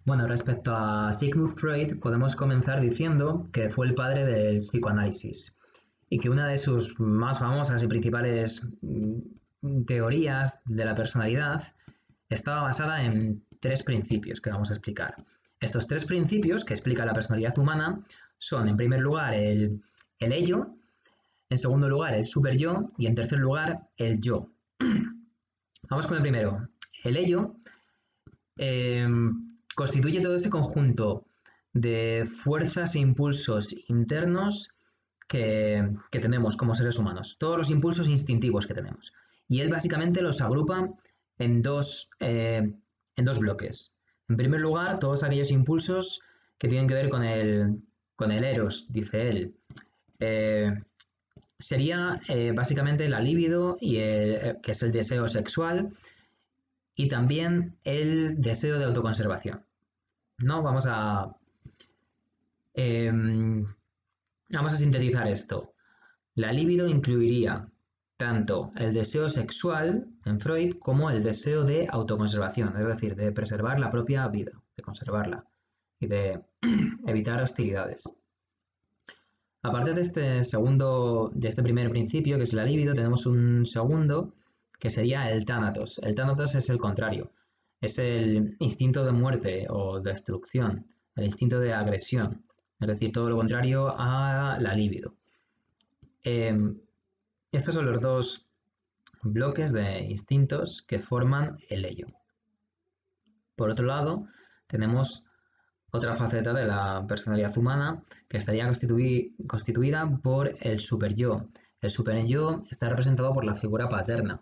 Bueno, respecto a Sigmund Freud, podemos comenzar diciendo que fue el padre del psicoanálisis y que una de sus más famosas y principales teorías de la personalidad estaba basada en tres principios que vamos a explicar. Estos tres principios que explica la personalidad humana son, en primer lugar, el ello, en segundo lugar, el superyo y, en tercer lugar, el yo. Vamos con el primero. El ello eh, constituye todo ese conjunto de fuerzas e impulsos internos que tenemos como seres humanos, todos los impulsos instintivos que tenemos. Y él básicamente los agrupa en dos bloques. En primer lugar, todos aquellos impulsos que tienen que ver con el eros, dice él. Eh, Sería básicamente la libido, que es el deseo sexual, y también el deseo de autoconservación. ¿No? Eh, vamos a sintetizar esto. La libido incluiría tanto el deseo sexual en Freud como el deseo de autoconservación, es decir, de preservar la propia vida, de conservarla y de evitar hostilidades. Aparte de este primer principio, que es la libido, tenemos un segundo que sería el tánatos. El tánatos es el contrario, es el instinto de muerte o destrucción, el instinto de agresión, es decir, todo lo contrario a la libido. Eh, Estos son los dos bloques de instintos que forman el ello. Por otro lado, tenemos otra faceta de la personalidad humana que estaría constituida por el superyo. El superyo está representado por la figura paterna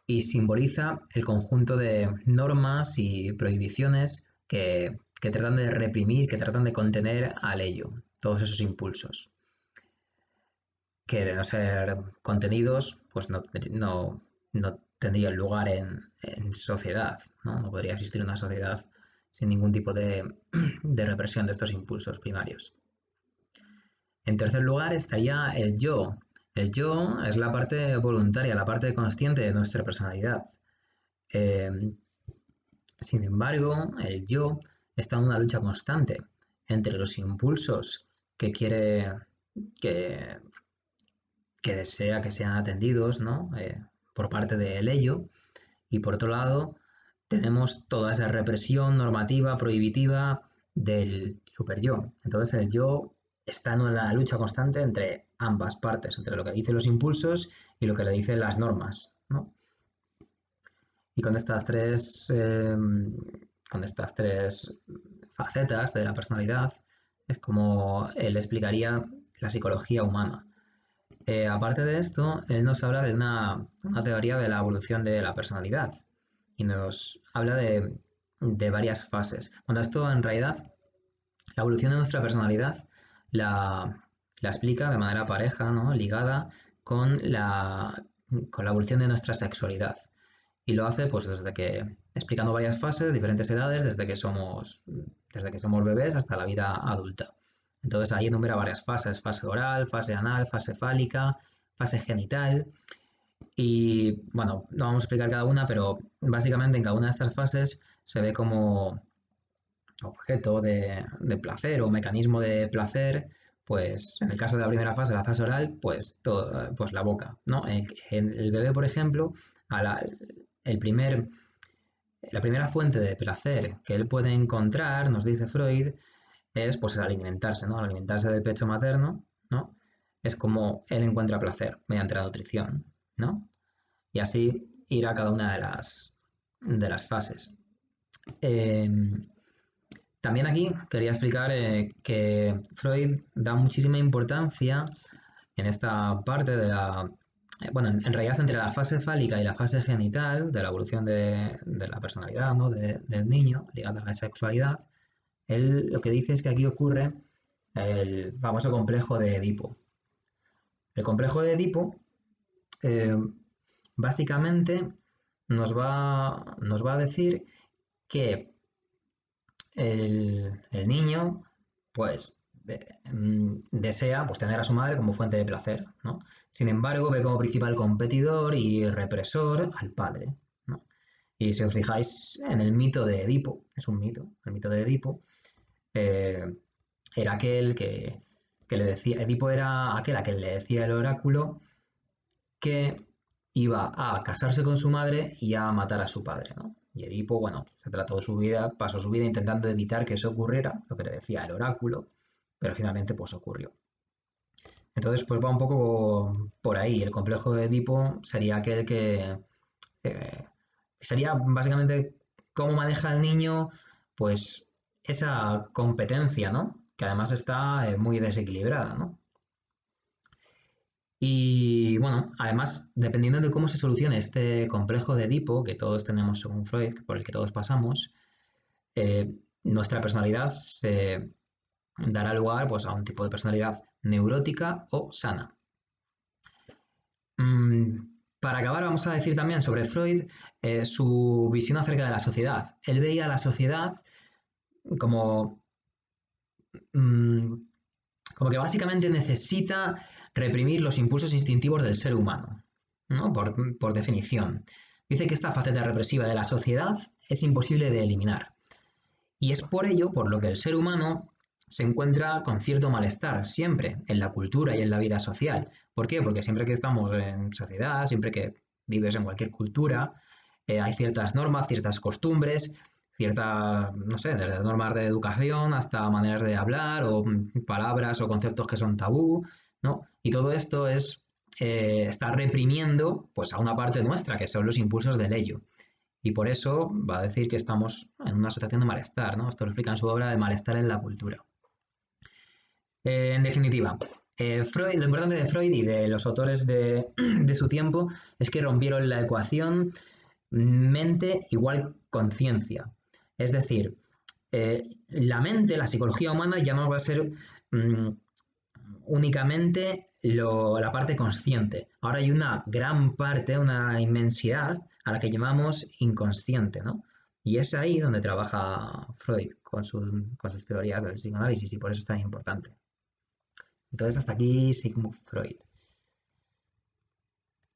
y simboliza el conjunto de normas y prohibiciones que tratan de reprimir, que tratan de contener al ello, todos esos impulsos, que de no ser contenidos, pues no tendrían lugar en sociedad, ¿no? No podría existir una sociedad sin ningún tipo de represión de estos impulsos primarios. En tercer lugar estaría el yo. El yo es la parte voluntaria, la parte consciente de nuestra personalidad. Eh, Sin embargo, el yo está en una lucha constante entre los impulsos que quiere que, que desea que sean atendidos, ¿no? Por parte del ello, y por otro lado tenemos toda esa represión normativa, prohibitiva del superyo. Entonces el yo está en una lucha constante entre ambas partes, entre lo que dicen los impulsos y lo que le dicen las normas, ¿no? Y con estas tres facetas de la personalidad es como él explicaría la psicología humana. Aparte de esto, él nos habla de una teoría de la evolución de la personalidad y nos habla de varias fases. Bueno, esto en realidad, la evolución de nuestra personalidad la explica de manera pareja, ¿no? Ligada con la evolución de nuestra sexualidad. Y lo hace pues explicando varias fases, diferentes edades, desde que somos bebés hasta la vida adulta. Entonces ahí enumera varias fases: fase oral, fase anal, fase fálica, fase genital. Y bueno, no vamos a explicar cada una, pero básicamente en cada una de estas fases se ve como objeto de placer o mecanismo de placer, pues en el caso de la primera fase, la fase oral, pues la boca, ¿no? El bebé, por ejemplo, a el primer, la primera fuente de placer que él puede encontrar, nos dice Freud, es pues al alimentarse, ¿no? Al alimentarse del pecho materno, ¿no? Es como él encuentra placer mediante la nutrición, ¿no? Y así ir a cada una de las fases. Eh, También aquí quería explicar que Freud da muchísima importancia en esta parte bueno, en realidad entre la fase fálica y la fase genital de la evolución de la personalidad, ¿no? Del niño, ligada a la sexualidad. Él lo que dice es que aquí ocurre el famoso complejo de Edipo. El complejo de Edipo eh, básicamente nos va a decir que el niño pues desea pues tener a su madre como fuente de placer, ¿no? Sin embargo, ve como principal competidor y represor al padre, ¿no? Y si os fijáis en el mito de Edipo, es un mito, el mito de Edipo, eh, era aquel que le decía, Edipo era aquel a quien le decía el oráculo que iba a casarse con su madre y a matar a su padre, ¿no? Y Edipo, bueno, se trató su vida, pasó su vida intentando evitar que eso ocurriera, lo que le decía el oráculo, pero finalmente pues ocurrió. Entonces, pues va un poco por ahí. El complejo de Edipo sería aquel que eh, sería básicamente cómo maneja el niño, pues esa competencia, ¿no? Que además está muy desequilibrada, ¿no? Y bueno, además, dependiendo de cómo se solucione este complejo de Edipo, que todos tenemos según Freud, por el que todos pasamos, nuestra personalidad se dará lugar pues, a un tipo de personalidad neurótica o sana. Para acabar, vamos a decir también sobre Freud su visión acerca de la sociedad. Él veía a la sociedad como, mm, como que básicamente necesita reprimir los impulsos instintivos del ser humano, ¿no? Por definición. Dice que esta faceta represiva de la sociedad es imposible de eliminar. Y es por ello por lo que el ser humano se encuentra con cierto malestar siempre en la cultura y en la vida social. ¿Por qué? Porque siempre que estamos en sociedad, siempre que vives en cualquier cultura, hay ciertas normas, ciertas costumbres, ciertas, no sé, desde normas de educación hasta maneras de hablar o palabras o conceptos que son tabú, ¿no? Y todo esto es está reprimiendo pues a una parte nuestra, que son los impulsos del ello. Y por eso va a decir que estamos en una situación de malestar, ¿no? Esto lo explica en su obra de Malestar en la cultura. En definitiva, Freud, lo importante de Freud y de los autores de su tiempo es que rompieron la ecuación mente igual conciencia. Es decir, la mente, la psicología humana ya no va a ser mm, únicamente la parte consciente. Ahora hay una gran parte, una inmensidad a la que llamamos inconsciente, ¿no? Y es ahí donde trabaja Freud con sus teorías del psicoanálisis y por eso es tan importante. Entonces, hasta aquí Sigmund Freud.